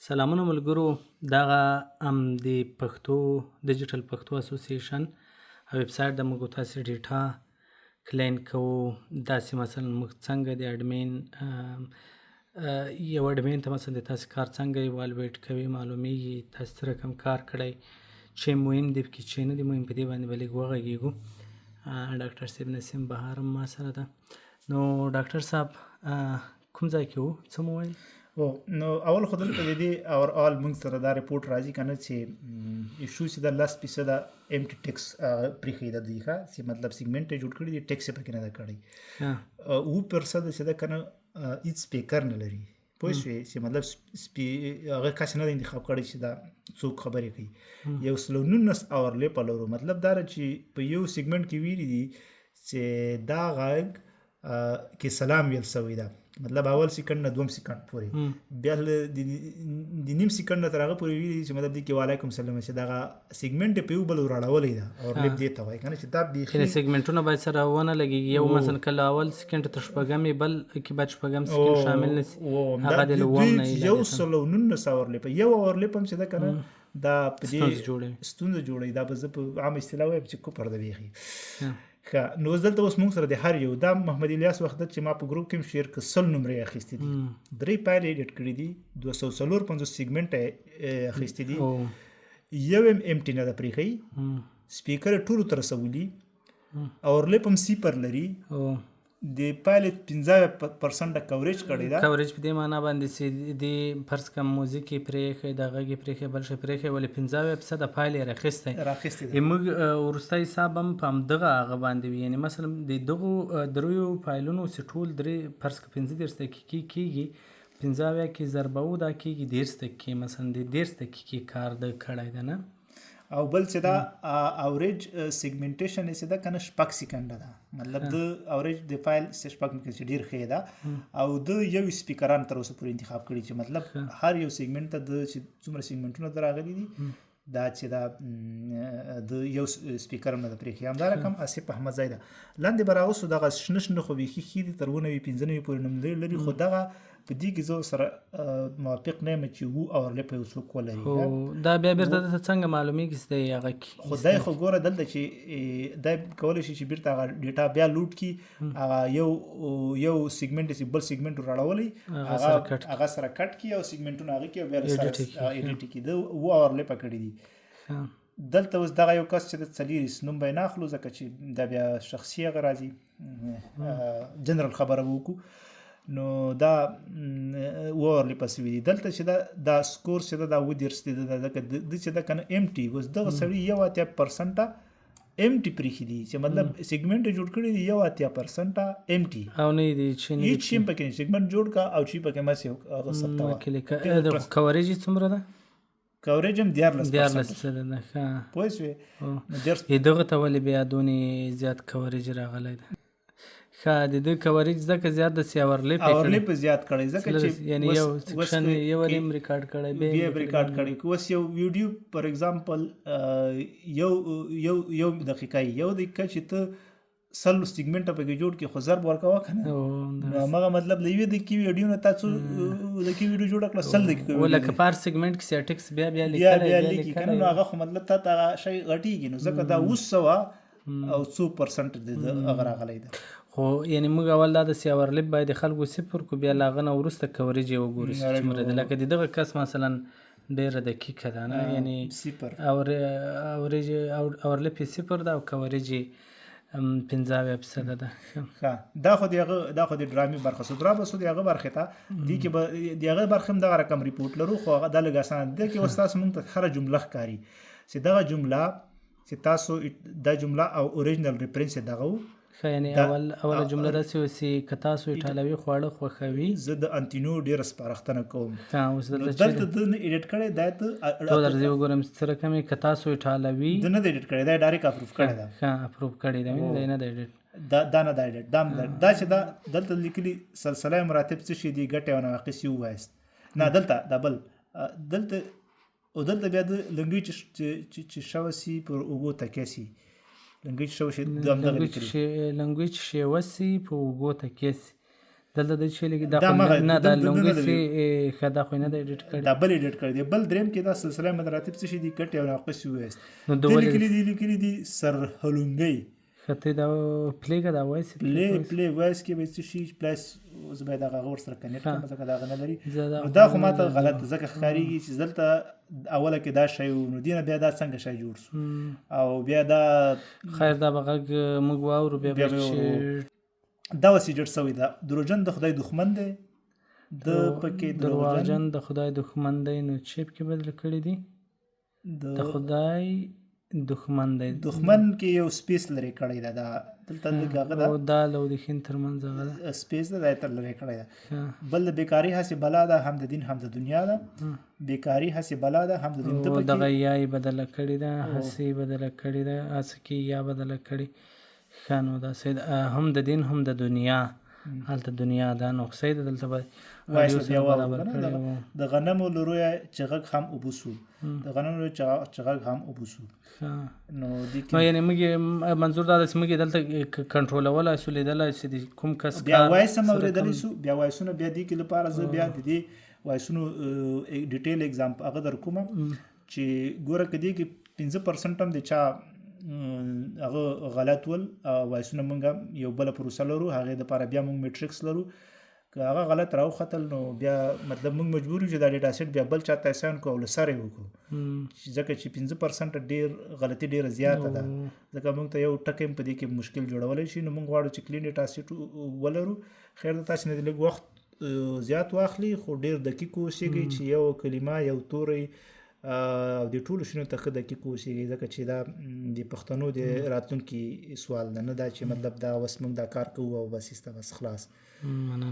سلامونه ملګرو، دغه د پښتو ډیجیټل پښتو اسوسییشن ویب سایټ د موږ تاسې ډیټا کلین کوو. داسې مثلا موږ څنګه د اډمین یو اډمین ته مثلا د تاسې کار څنګه ایوالویټ کوي، معلومیږي تاسې څه رقم کار کړی، چې مهم دی پکې چې نه دی مهم، په دې باندې به لږ وغږیږو. ډاکټر صاحب نسیم بهار هم ما سره ده. نو ډاکټر صاحب کوم ځای کې وو، څه مو ویل؟ نو اول خو دلته د دې اورال موږ سره دا ریپورټ راځي کنه چې ایشو چې د 10% امټي ټیکس پرېښی د دوی ښه چې مطلب سیګمنټ یې جوړ کړي دي، ټیکس یې پکې نه ده کړی. 9% چې ده کنه هېڅ سپیکر نه لري، پوه شوې، چې مطلب هغه کس نه دی انتخاب کړی چې دا څوک خبرې کوي. 119 اورلیپ لرو، مطلب دا چې په یو سیګمنټ کې ویلي دي چې دا غږ کې سلام ویل شوی ده، مطلب اول سیکنډ نه دوم سیکنډ پورې، بیا د نیم سیکنډ نه تر هغه پورې ویلي چې مطلب دې کې وعلیکم سلام، چې دغه سیګمنټ یې په یو بل راړولی ده اورلیپ دې ته وایي کنه، چې دا بیخي سیګمنټونه باید سره ونه لګېږي. یو مثلا کله اول سیکنډ تر شپږم یې بل کې باید شپږم سیکنډ شامل نه سي، هغه د اووم نه 119 اورلیپ یو اورلیپ هم چې ده کنه دا په دې ستونزه جوړوي. دا به زه په عام اصطلاح وایم چې کوپر ده بیخي. نو دلته اوس موږ سره د هر یو دا محمد الیاس وحدت چې ما په ګروپ کې شیر ک 100 نمرې اخیستې دي، 3 پایلې ایډیټ کړې دي، 254 سیګمنټ اخیستې دي، یو ام ټی نه ده پرېښی، سپیکر ټولو ته رسولي، اورلیپ هم صفر لري، د پایلې 15% کوریج کړی ده. کوریج په دې معنا باندې چې د فرض کړه موزیک یې پرېښی، د غږ یې پرېښی، بل شی پرېښی، ولې 15% پایلې یې راخیستی. موږ وروستی حساب هم په همدغه هغه باندې وي، یعنې مثلا د دغو دریو فایلونو چې ټول درې فرض کړه 15 دقیقې کېږي، 15 کې ضربه دا کېږي 10 دقیقې، مثلا د 10 دقیقې کار د کړی ده نه. او بل چې دا اوریج سیګمنټیشن یې چې ده کنه 6 سیکنډه ده، مطلب د اوریج د فایل 6 کې ډېر ښه ده، او د یو سپیکران تر اوسه پورې انتخاب کړي چې مطلب هر یو سیګمنټ ته د چې څومره سیګمنټونه در راغلي دي دا چې دا د یو سپیکر هم نه ده پرېښي. همدا رقم آصف احمد ځای ده لاندې به راوستو، دغه شنه شنه خو بیخي ښې دي، تر 95 پورې نوملې لري، خو دغه په دې کې زه سره موافق نه یم چې وو اورلیپ یو څوک ولري. دا بیا بیرته درته څنګه معلومیږي چې دی هغه کې خدای خو ګوره دلته چې دا کولی شي چې بیرته هغه ډیټا بیا لوډ کړي، هغه یو سیګمنټ چې بل سیګمنټ راړولی هغه سره کټ کړي او سیګمنټونه هغه کې بیا سره ایډیټ کړي، د وو اورلیپ کړي دي. دلته اوس دغه یو کس چې د څلیریس نوم به یې نه اخلو ځکه چې دا بیا شخصي هغه راځي، جنرال خبره به وکړو. نو دا اورلیپ سوي دي دلته چې دا سکور چې دا 10 دی، ځکه د چې دا کنه ام ټي اوس دغه سړي 1% ام ټي پرېښي دي، چې مطلب سیګمنټ جوړ کړی دی 1% ام ټي، او نه دی چې هیڅ شی پکې سیګمنټ جوړ کا او چې پکې مسې هغه ثبتوه. د کوریج څومره ده؟ کوریج هم 14% ده. پوه شوې، دغه ته ولې بیا دونې زیات کوریج راغلی ده؟ ښه، د دې کوریج ځکه زیات د سی اورلیپ زیات کړی، ځکه چې یعنی یو سیکشن یو ریم ریکارډ کړی بیا ریکارډ کړی. اوس یو ویډیو فار ایگزامپل یو دقیقه چې ته 100 سیګمنټه پکې جوړ کړي، خو ضرب ورکوه که نه، هماغه مطلب له یوې دقیقې ویډیو نه تاسو دقیقې ویډیو جوړه کړه 100 دقیقې لکه په هر سیګمنټ کې سیټکس بیا لیکي که نه، نو هغه خو مطلب تا ته هغه شی غټېږي، نو ځکه دا 200 او 2% د هغه راغلی ده. خو یعنې موږ اول دا د سی اورلیپ باید د خلکو صفر کو، بیا له هغه نه وروسته کوریج یې وګورو چې څومره دی. لکه د دغه کس مثلا ډېره دقیقه ده نه، یعنې اورلیپ یې صفر ده او کوریج یې 15% ده. دا خو د ډرامې برخه سو، درا بسو د هغه برخې ته دې کې به د هغه برخې هم دغه رقم ریپورټ لرو، خو هغه دا لږ اسانه ده کې اوس تاسو موږ ته هره جمله ښکاري چې دغه جمله چې تاسو دا جمله او اوریجنل ریفرنس یې دغه و. یعنې اوله جمله داسې وه چې که تاسو ایټالوي خواړه خوښوي، زه د انتینو ډېره سپارښتنه کوم. اوس دلته د نه ایډیټ کړی، دا ته درځي وګورم څه رقم یې، که تاسو ایټالوي د نه دی ایډیټ کړی، دا ډایرکټ اپروف کړی ده. اپروف کړی ده، دی نه دی ایډیټ، دا نه دی ایډیټ، دا چې دا دلته لیکلي سلسله مراتب څه شي دي، ګټې او نواقص یې ووایست. نه دلته دا بل دلته بیا د لنګویج چې شوه سي پر اوږو تکیه سي، لنګویج شوه شي لنګویج شیوه سي په اوږو تکیه سي، دلته د چې لګي دا دا مغه- نه دا- د دا- لونګي دا- سي خدا خو نه د اډیټ کړی دا بل ایډیټ کړی دی. بل دریم کې دا سلسله مراتب څه شي دي کټ او ناقص وایست نو د د ولې لیکلي دي سر هلونګي خطه دا پلی کا دا وایس پلی وایس کې به څه شي پلس اوس به دا غور سره کنیکټ ها. کوم ځکه دا غنه لري زیاده نو دا خو ماته غلط ځکه ښکارېږي چې دلته اوله کې دا شی و، نو دینه بیا دا څنګه شی جوړ شو او بیا دا خیر دا بغه موږ واورو بیا بیا به به چې دا وسې جوړ سوی دا دروژن د خدای دښمن دی د پکې دروژن درواغجن د خدای دښمن دی نو چیپ کې بدل کړی دی د خدای دښمن دی دښمن کې یو سپیس لري کړی دا دلته لږه او دا لو د خین ترمنځ هغه ده سپیس دا تر لري کړی دا بل د بیکاری هسې بلا ده هم د دین هم د دنیا ده بیکاری هسې بلا ده هم د دین ته او پکې دغه یای بدله کړی ده هسې بدله کړی ده اسکی یا بدله کړی خانو دا سید هم د دین هم د دنیا هلته دنیا دا نقصې ده دلته به وایسو بیا برابر کړی وو. د غنمو لروی چغک هم وبوسو د غنمو لروی چغک هم وبوسو ښه. نو دي نو یعنی موږ منظور دا چې موږ دلته کنټرولول شو لیدل چې د کوم کس بیا وایس هم اوریدلی سو بیا وایسونه بیا دی کې لپاره زه بیا د دې وایسونو ډیټیل اگزامپل هغه در کوم چې ګوره کدی کې 15% هم د چا هغه غلط ول وایسونه مونږ یو بل پروسه لرو هغه د لپاره بیا مونږ میټریکس لرو که هغه غلط راو خطل نو بیا مطلب مونږ مجبور یو چې دا ډیټا سیټ بیا بل چاته اسان کو ول سره وکړو ځکه چې 15% ډیر غلطي ډیر زیاته ده ځکه مونږ ته یو ټکم په دې کې مشکل جوړولای شي نو مونږ غواړو چې کلین ډیټا سیټ ولرو خیر د تاسو نه لږ وخت زیات واخلي خو ډیر دقیق اوسېږي چې یو کلمه یو توري او د ټولو شنو ته خد کې کوشي ځکه چې دا د پښتنو د راتلونکي سوال نه دا چې مطلب دا وس موږ دا کار کوو او بس است بس خلاص مننه